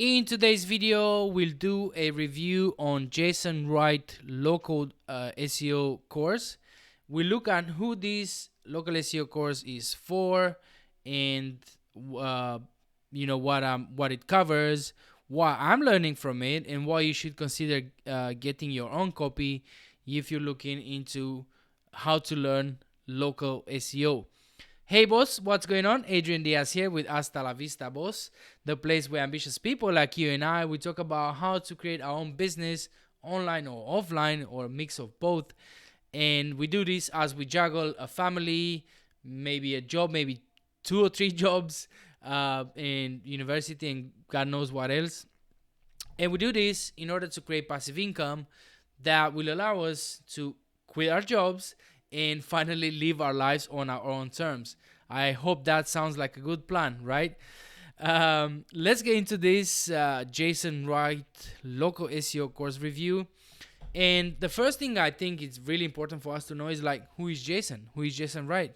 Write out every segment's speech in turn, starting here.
In today's video, we'll do a review on Jason Wright Local SEO course. We look at who this Local SEO course is for, and what it covers, what I'm learning from it, and why you should consider getting your own copy if you're looking into how to learn local SEO. Hey boss, what's going on? Adrian Diaz here with Hasta la Vista Boss, the place where ambitious people like you and I, we talk about how to create our own business, online or offline, or a mix of both. And we do this as we juggle a family, maybe a job, maybe 2 or 3 jobs, in university and God knows what else. And we do this in order to create passive income that will allow us to quit our jobs and finally live our lives on our own terms. I hope that sounds like a good plan, right? Let's get into this Jason Wright Local SEO course review. And the first thing I think is really important for us to know is like, who is Jason? Who is Jason Wright?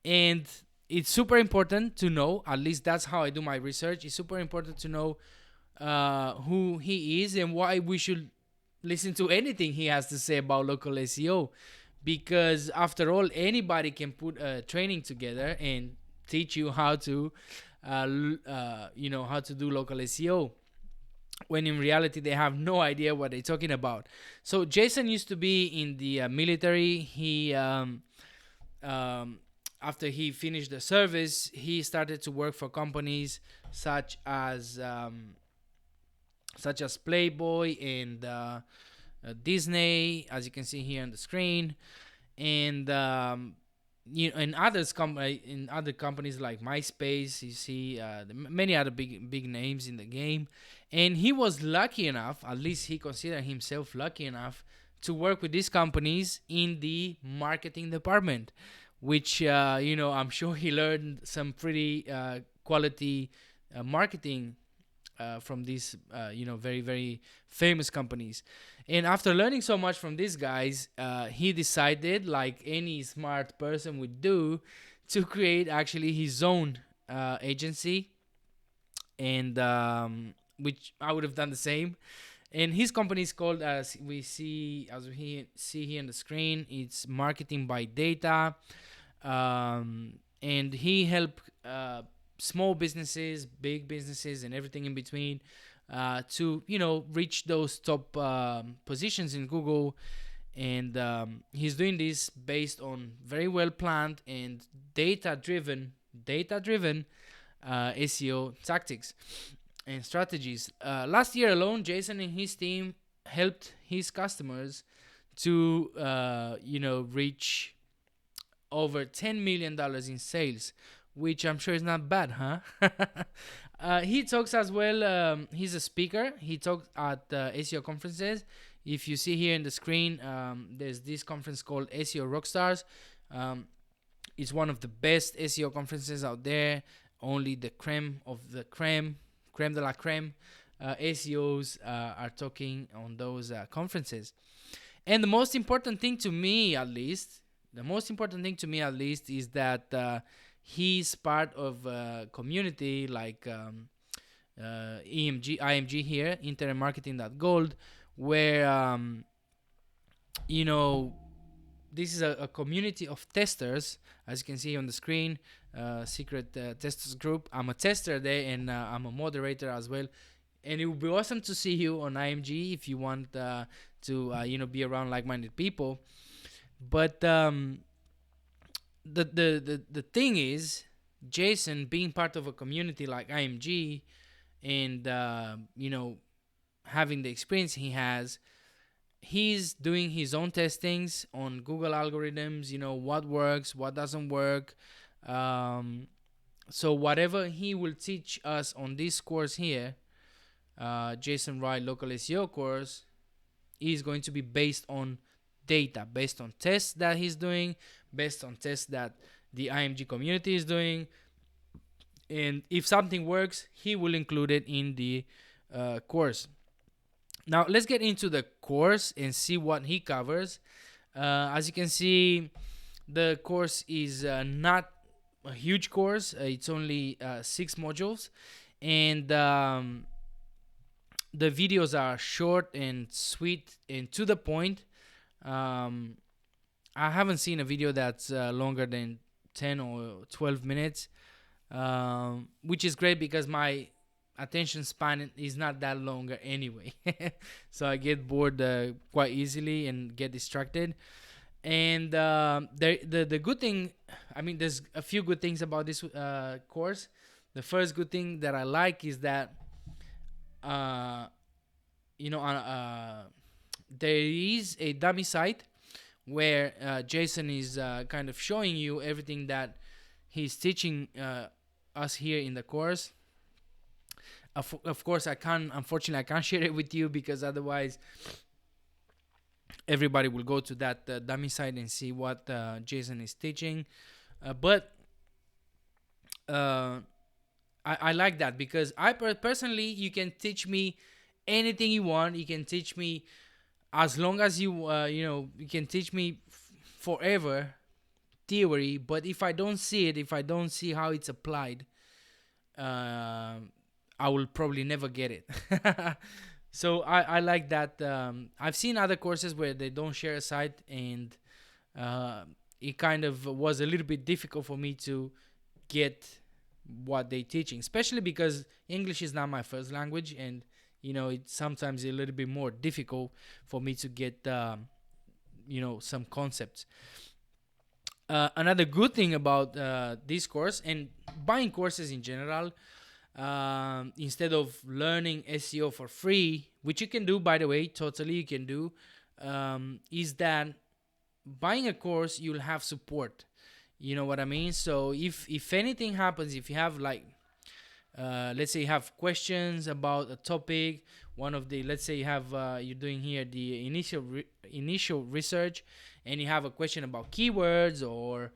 And it's super important to know, at least that's how I do my research. It's super important to know who he is and why we should listen to anything he has to say about local SEO, because after all, anybody can put a training together and teach you how to how to do local SEO, when in reality they have no idea what they're talking about. So Jason used to be in the military. He after he finished the service, he started to work for companies such as Playboy and Disney, as you can see here on the screen, and in in other companies like MySpace. You see many other big names in the game, and he was lucky enough, at least he considered himself lucky enough, to work with these companies in the marketing department, which I'm sure he learned some pretty quality marketing from these very, very famous companies. And after learning so much from these guys, he decided, like any smart person would do, to create actually his own agency, and which I would have done the same. And his company is called, as we see here on the screen, it's Marketing by Data. And he helped small businesses, big businesses, and everything in between to reach those top positions in Google. And he's doing this based on very well planned and data-driven SEO tactics and strategies. Last year alone, Jason and his team helped his customers to reach over $10 million in sales, which I'm sure is not bad, huh? He talks as well. He's a speaker. He talks at SEO conferences. If you see here in the screen, there's this conference called SEO Rockstars. It's one of the best SEO conferences out there. Only the creme of the creme de la creme SEOs are talking on those conferences. And the most important thing to me, at least, is that he's part of a community like IMG here, internetmarketing.gold, where this is a community of testers, as you can see on the screen. Secret testers group. I'm a tester there, and I'm a moderator as well. And it would be awesome to see you on IMG if you want to be around like-minded people. But the thing is, Jason, being part of a community like IMG, and having the experience he has, he's doing his own testings on Google algorithms. What works, what doesn't work. So whatever he will teach us on this course here, Jason Wright Local SEO course, is going to be based on data, based on tests that he's doing, based on tests that the IMG community is doing. And if something works, he will include it in the course. Now let's get into the course and see what he covers. As you can see, the course is not a huge course. It's only 6 modules, and the videos are short and sweet and to the point. I haven't seen a video that's longer than 10 or 12 minutes, which is great because my attention span is not that longer anyway. So I get bored quite easily and get distracted. And the good thing, I mean, there's a few good things about this course. The first good thing that I like is that, uh, there is a dummy site where Jason is kind of showing you everything that he's teaching us here in the course. Of course, unfortunately, I can't share it with you because otherwise everybody will go to that dummy site and see what Jason is teaching. But I like that because I personally, you can teach me anything you want. You can teach me as long as you you can teach me forever theory. But if I don't see it, if I don't see how it's applied, I will probably never get it. So I like that. I've seen other courses where they don't share a site, and it kind of was a little bit difficult for me to get what they teaching, especially because English is not my first language, and it's sometimes a little bit more difficult for me to get some concepts. Another good thing about this course and buying courses in general, instead of learning SEO for free, which you can do, by the way, totally you can do, is that buying a course, you'll have support. You know what I mean? So if anything happens, if you have like, let's say you have questions about a topic, let's say you have, you're doing here the initial research, and you have a question about keywords or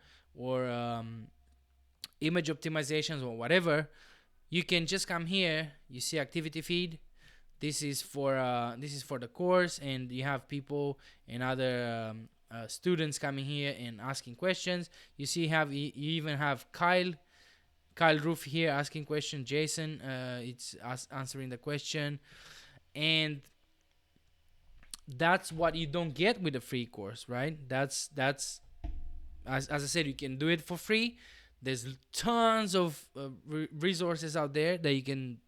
image optimizations or whatever, you can just come here. You see activity feed. This is for the course, and you have people and other students coming here and asking questions. You see, you even have Kyle Roof here asking question. Jason, it's answering the question, and that's what you don't get with a free course, right? That's as I said, you can do it for free. There's tons of resources out there that you can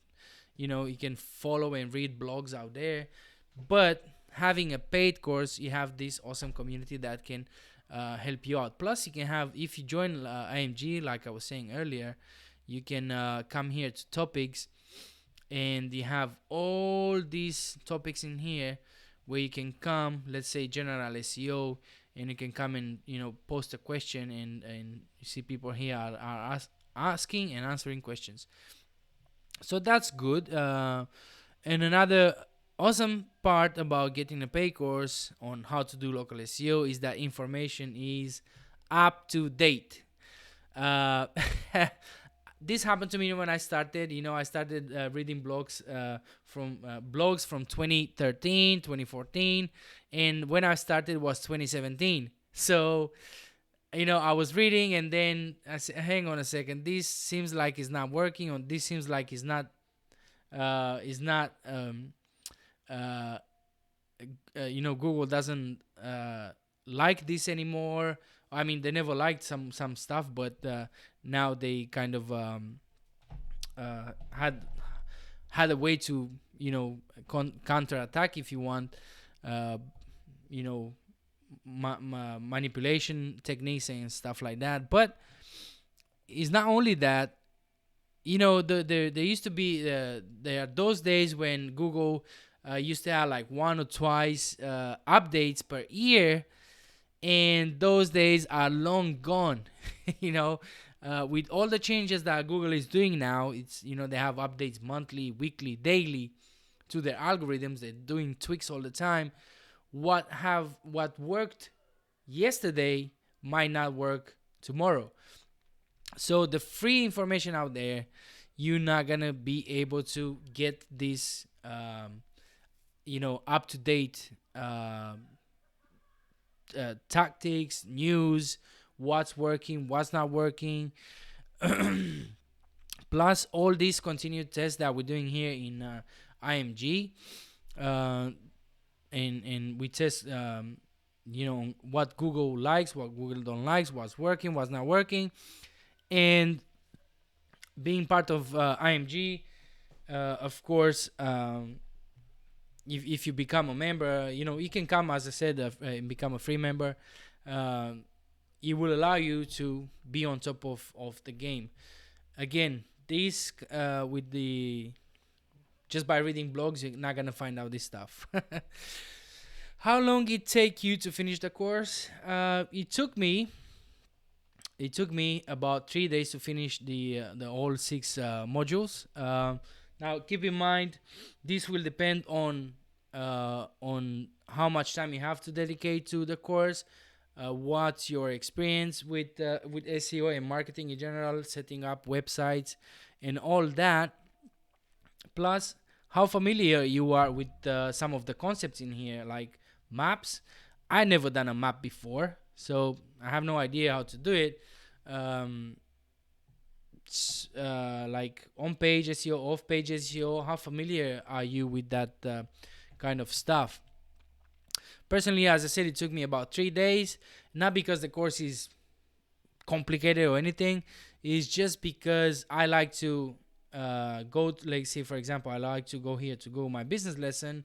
follow and read blogs out there. But having a paid course, you have this awesome community that can help you out. Plus, you can have, if you join IMG, like I was saying earlier, you can come here to topics, and you have all these topics in here where you can come, let's say general SEO, and you can come and post a question, and you see people here are asking and answering questions. So that's good. And another awesome part about getting a paid course on how to do local SEO is that information is up to date. This happened to me when I started. I started reading blogs from 2013, 2014, and when I started was 2017. So, I was reading, and then I said, "Hang on a second. This seems like it's not working, or this seems like it's not, Google doesn't like this anymore." I mean, they never liked some stuff, but now they kind of had a way to counterattack, if you want, manipulation techniques and stuff like that. But it's not only that. There used to be there are those days when Google used to have like one or twice updates per year. And those days are long gone. With all the changes that Google is doing now, it's they have updates monthly, weekly, daily to their algorithms. They're doing tweaks all the time. What worked yesterday might not work tomorrow. So the free information out there, you're not gonna be able to get this up to date tactics, news, what's working, what's not working. Plus all these continued tests that we're doing here in IMG, and we test what Google likes, what Google don't likes, what's working, what's not working. And being part of IMG, of course, if you become a member, you can come, as I said, and become a free member. It will allow you to be on top of the game. Again, this with the just by reading blogs, you're not gonna find out this stuff. How long it take you to finish the course? It took me about 3 days to finish the all 6 modules. Now keep in mind, this will depend on how much time you have to dedicate to the course, what's your experience with SEO and marketing in general, setting up websites and all that, plus how familiar you are with some of the concepts in here, like maps. I never done a map before, so I have no idea how to do it. Like on-page SEO, off-page SEO, how familiar are you with that kind of stuff? Personally, as I said, it took me about 3 days, not because the course is complicated or anything. It's just because I like to go to, like, say for example, I like to go here to go my business lesson.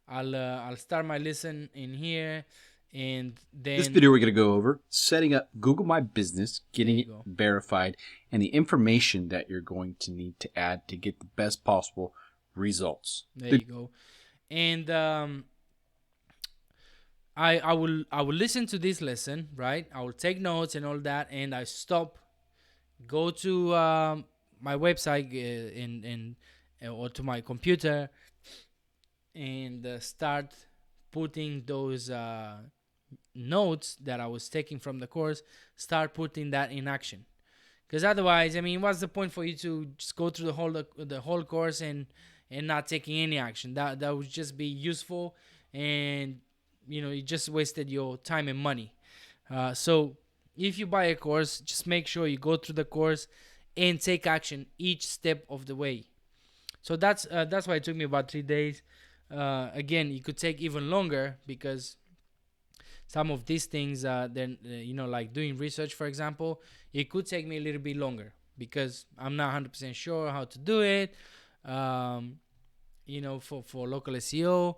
I'll start my lesson in here, and then this video we're going to go over setting up Google My Business, getting it verified, and the information that you're going to need to add to get the best possible results. There you go. And I will listen to this lesson, right? I will take notes and all that, and I stop, go to my website and or to my computer, and start putting those notes that I was taking from the course, start putting that in action. Because otherwise, I mean, what's the point for you to just go through the whole course and not taking any action? That would just be useful, and you just wasted your time and money. So if you buy a course, just make sure you go through the course and take action each step of the way. So that's why it took me about 3 days. Again, it could take even longer, because some of these things, then like doing research, for example, it could take me a little bit longer because I'm not 100% sure how to do it. For local SEO,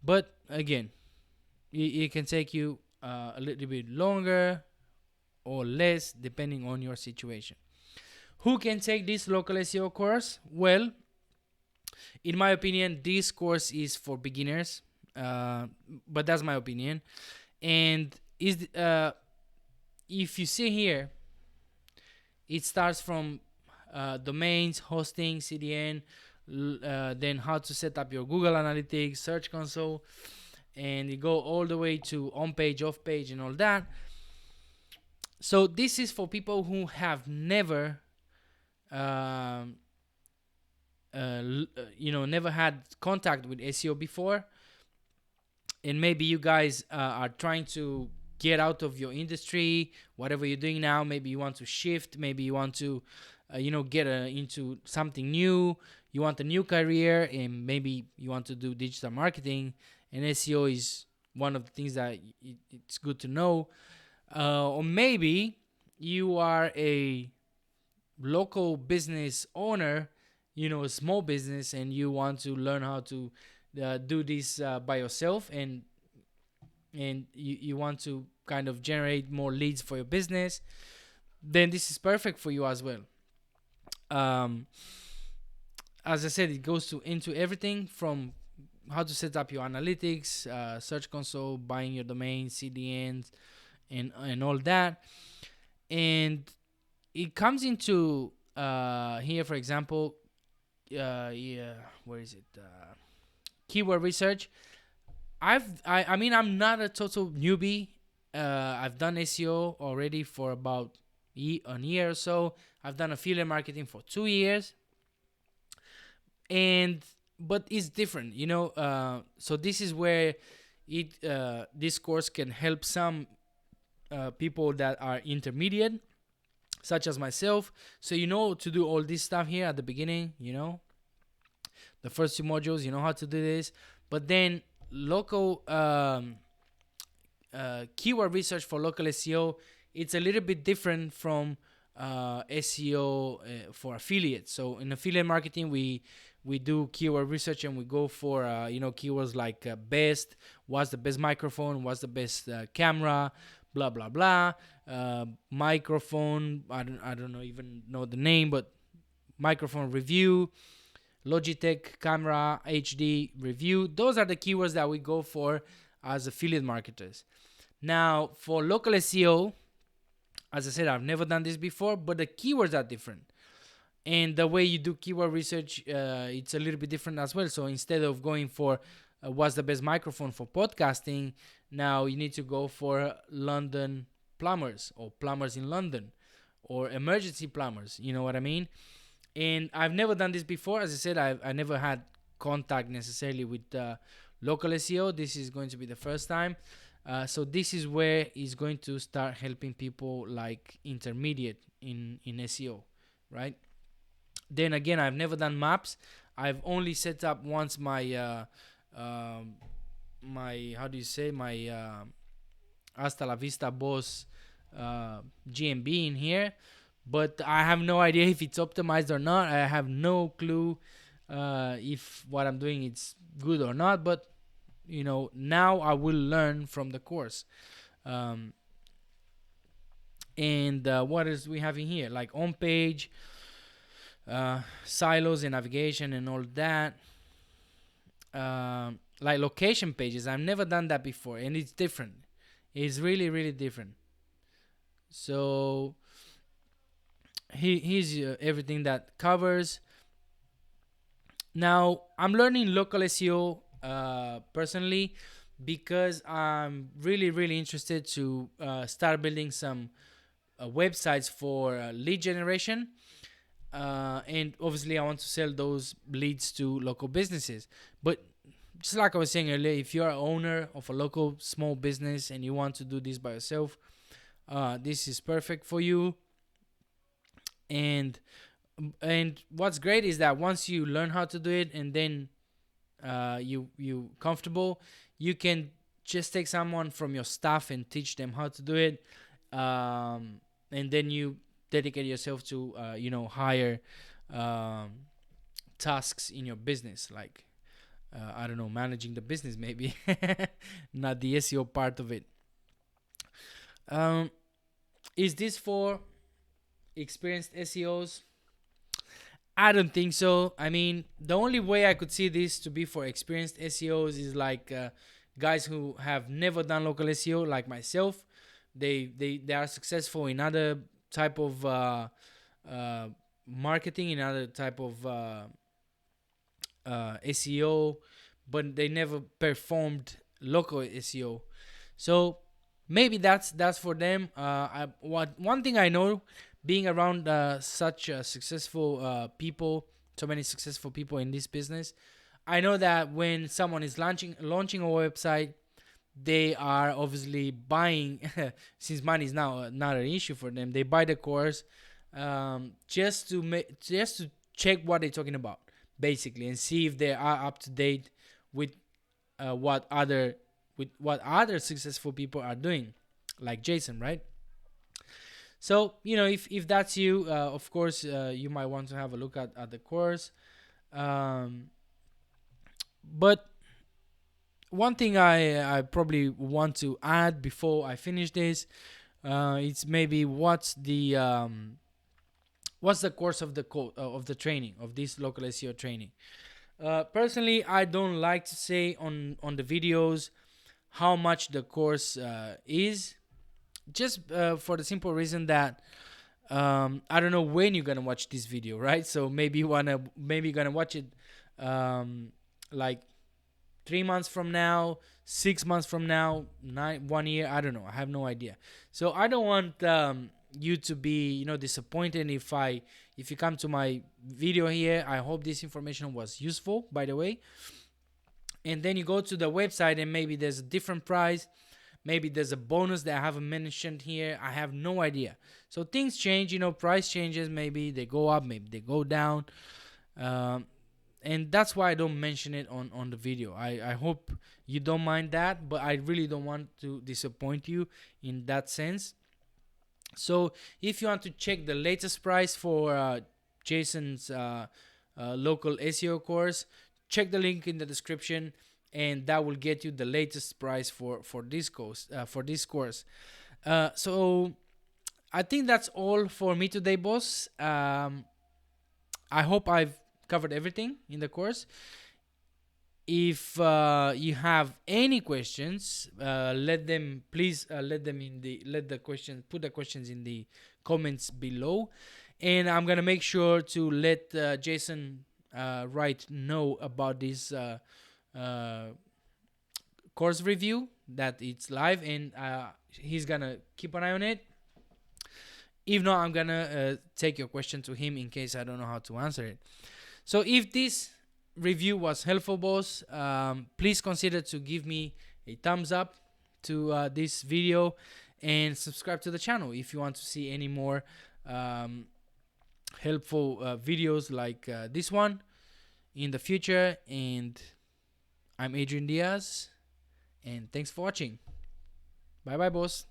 but again, it can take you a little bit longer or less depending on your situation. Who can take this local SEO course? Well, in my opinion, this course is for beginners, but that's my opinion. And if you see here, it starts from domains, hosting, CDN, then how to set up your Google Analytics, Search Console, and you go all the way to on-page, off-page, and all that. So this is for people who have never never had contact with SEO before, and maybe you guys are trying to get out of your industry, whatever you're doing now. Maybe you want to shift, maybe you want to get into something new, you want a new career, and maybe you want to do digital marketing, and SEO is one of the things that it's good to know. Or maybe you are a local business owner, a small business, and you want to learn how to do this by yourself, and you want to kind of generate more leads for your business, then this is perfect for you as well. As I said, it goes into everything from how to set up your analytics, Search Console, buying your domain, CDNs, and all that. And it comes into here, for example, where is it? Keyword research. I mean, I'm not a total newbie. I've done SEO already for about a year or so. I've done affiliate marketing for 2 years, but it's different, so this is where this course can help some people that are intermediate, the the first two modules, you know how to do this. But then local keyword research for local SEO, it's a little bit different from SEO for affiliates. So in affiliate marketing, we do keyword research and we go for keywords like best, what's the best microphone, what's the best camera, blah blah blah, microphone. I don't even know the name, but microphone review, Logitech camera HD review. Those are the keywords that we go for as affiliate marketers. Now for local SEO, as I said, I've never done this before, but the keywords are different. And the way you do keyword research, it's a little bit different as well. So instead of going for what's the best microphone for podcasting, now you need to go for London plumbers or plumbers in London or emergency plumbers. You know what I mean? And I've never done this before. As I said, I never had contact necessarily with local SEO. This is going to be the first time. So this is where it's going to start helping people like intermediate in SEO, right? Then again, I've never done maps. I've only set up once my my Hasta La Vista Boss GMB in here, but I have no idea if it's optimized or not. I have no clue if what I'm doing is good or not, but now I will learn from the course. And what is we have in here, like on page, silos and navigation and all that, like location pages. I've never done that before, and it's different. It's really, really different. So here's everything that covers. Now I'm learning local SEO personally because I'm really, really interested to start building some websites for lead generation. And obviously I want to sell those leads to local businesses. But just like I was saying earlier, if you're an owner of a local small business and you want to do this by yourself, this is perfect for you. And what's great is that once you learn how to do it and then you comfortable, you can just take someone from your staff and teach them how to do it, and then you dedicate yourself to higher tasks in your business, like I don't know, managing the business maybe, not the SEO part of it. Is this for experienced SEOs? I don't think so. I mean, the only way I could see this to be for experienced SEOs is like guys who have never done local SEO, like myself. They are successful in other type of marketing, in other type of SEO, but they never performed local SEO. So maybe that's for them. One thing I know, being around such successful people, so many successful people in this business, I know that when someone is launching a website, they are obviously buying, since money is now not an issue for them. They buy the course just to check what they're talking about, basically, and see if they are up to date with what other successful people are doing, like Jason, right? So if that's you, of course you might want to have a look at the course. But one thing I probably want to add before I finish this, it's maybe what's the course of the training, of this local SEO training. Personally, I don't like to say on the videos how much the course is, just for the simple reason that I don't know when you're gonna watch this video, right? So maybe you're gonna watch it like 3 months from now, 6 months from now, 1 year. I don't know. I have no idea. So I don't want you to be disappointed if you come to my video here. I hope this information was useful, by the way. And then you go to the website and maybe there's a different price. Maybe there's a bonus that I haven't mentioned here. I have no idea. So things change, price changes. Maybe they go up, maybe they go down. And and that's why I don't mention it on the video. I hope you don't mind that, but I really don't want to disappoint you in that sense. So if you want to check the latest price for Jason's local SEO course, check the link in the description, and that will get you the latest price for this course. So I think that's all for me today, boss. I hope I've covered everything in the course. If you have any questions, let the questions, put the questions in the comments below, and I'm gonna make sure to let Jason Wright know about this course review, that it's live, and he's gonna keep an eye on it. If not, I'm gonna take your question to him in case I don't know how to answer it. So if this review was helpful, boss, please consider to give me a thumbs up to this video, and subscribe to the channel if you want to see any more helpful videos like this one in the future. And I'm Adrian Diaz, and thanks for watching. Bye bye, boss.